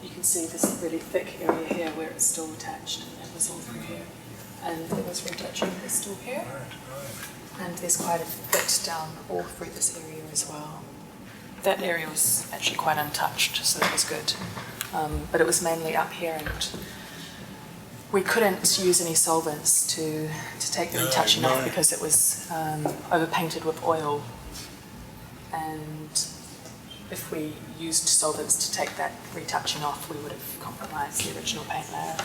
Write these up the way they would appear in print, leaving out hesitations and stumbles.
you can see this really thick area here where it's still attached, and it was all through here. And there was retouching this still here. And there's quite a bit down all through this area as well. That area was actually quite untouched, so that was good. But it was mainly up here, and we couldn't use any solvents to take the retouching off because it was overpainted with oil. And if we used solvents to take that retouching off, we would have compromised the original paint layer.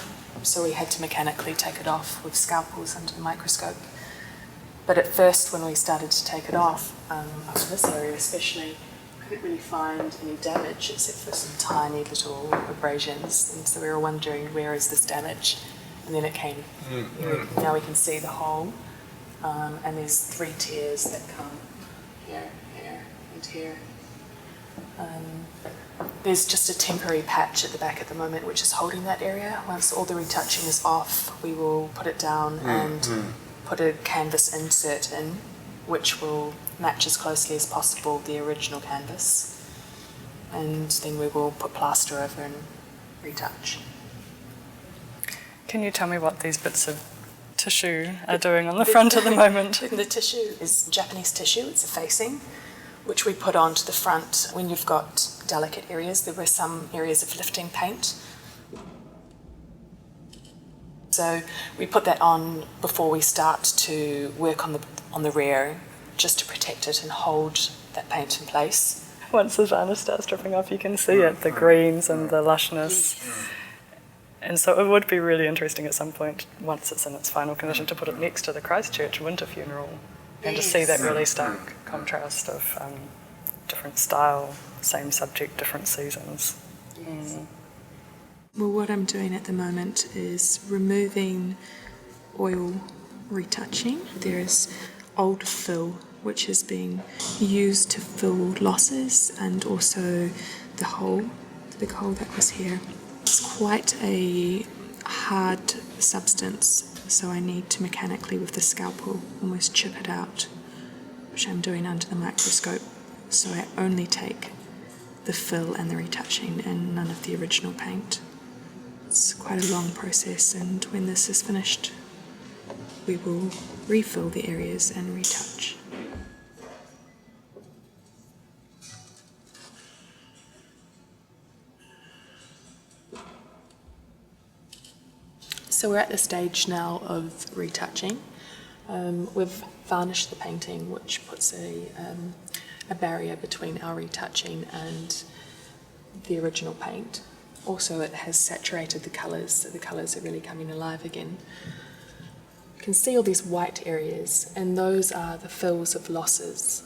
So we had to mechanically take it off with scalpels under the microscope. But at first, when we started to take it off, up in this area especially, I couldn't really find any damage except for some tiny little abrasions. And so we were wondering, where is this damage? And then it came. Now we can see the hole, and there's 3 tears that come here, here, and here. There's just a temporary patch at the back at the moment which is holding that area. Once all the retouching is off, we will put it down and put a canvas insert in, which will match as closely as possible the original canvas. And then we will put plaster over and retouch. Can you tell me what these bits of tissue are doing on the front at the moment? The tissue is Japanese tissue. It's a facing, which we put onto the front when you've got delicate areas. There were some areas of lifting paint. So we put that on before we start to work on the rear, just to protect it and hold that paint in place. Once the varnish starts dripping off, you can see it, the greens and the lushness. And so it would be really interesting at some point, once it's in its final condition, to put it next to the Christchurch winter funeral and to see that really stark contrast of different style, same subject, different seasons. Well, what I'm doing at the moment is removing oil retouching. There is old fill which is being used to fill losses, and also the hole, the big hole that was here. It's quite a hard substance, so I need to mechanically with the scalpel almost chip it out, which I'm doing under the microscope. So I only take the fill and the retouching and none of the original paint. It's quite a long process, and when this is finished, we will refill the areas and retouch. So we're at the stage now of retouching. We've varnished the painting, which puts a barrier between our retouching and the original paint. Also, it has saturated the colours, so the colours are really coming alive again. You can see all these white areas, and those are the fills of losses,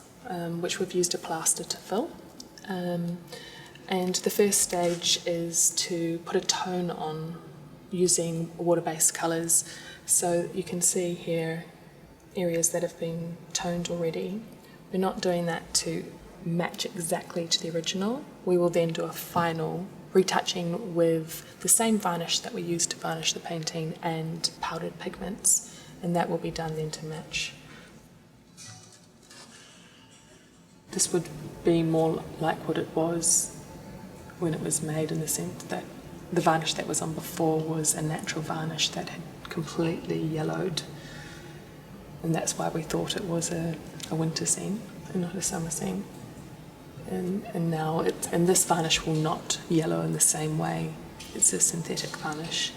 which we've used a plaster to fill. And the first stage is to put a tone on using water-based colours. So you can see here areas that have been toned already. We're not doing that to match exactly to the original. We will then do a final retouching with the same varnish that we used to varnish the painting and powdered pigments, and that will be done then to match. This would be more like what it was when it was made, in the sense that the varnish that was on before was a natural varnish that had completely yellowed, and that's why we thought it was a winter scene and not a summer scene. And now this varnish will not yellow in the same way. It's a synthetic varnish.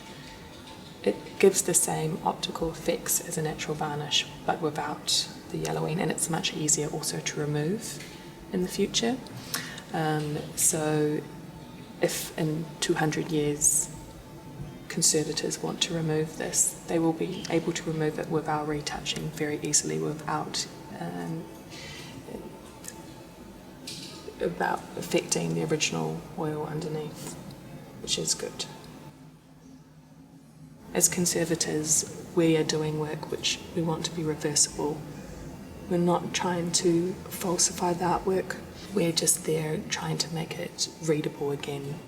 It gives the same optical effects as a natural varnish, but without the yellowing, and it's much easier also to remove in the future. So if in 200 years conservators want to remove this, they will be able to remove it with our retouching very easily without about affecting the original oil underneath, which is good. As conservators, we are doing work which we want to be reversible. We're not trying to falsify the artwork, we're just there trying to make it readable again.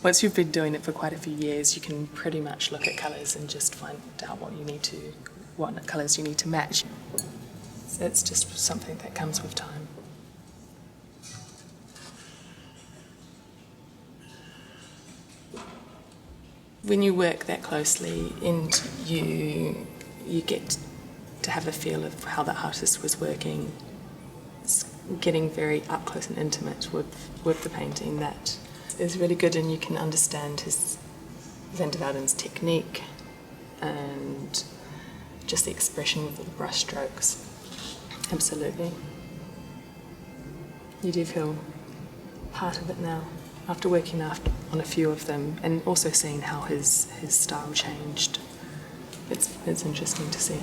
Once you've been doing it for quite a few years, you can pretty much look at colours and just find out what colours you need to match. it's just something that comes with time. When you work that closely and you get to have a feel of how the artist was working, it's getting very up close and intimate with the painting, that is really good, and you can understand Van der Velden's technique and just the expression with the brush strokes. Absolutely. You do feel part of it now, after working on a few of them, and also seeing how his style changed. It's interesting to see.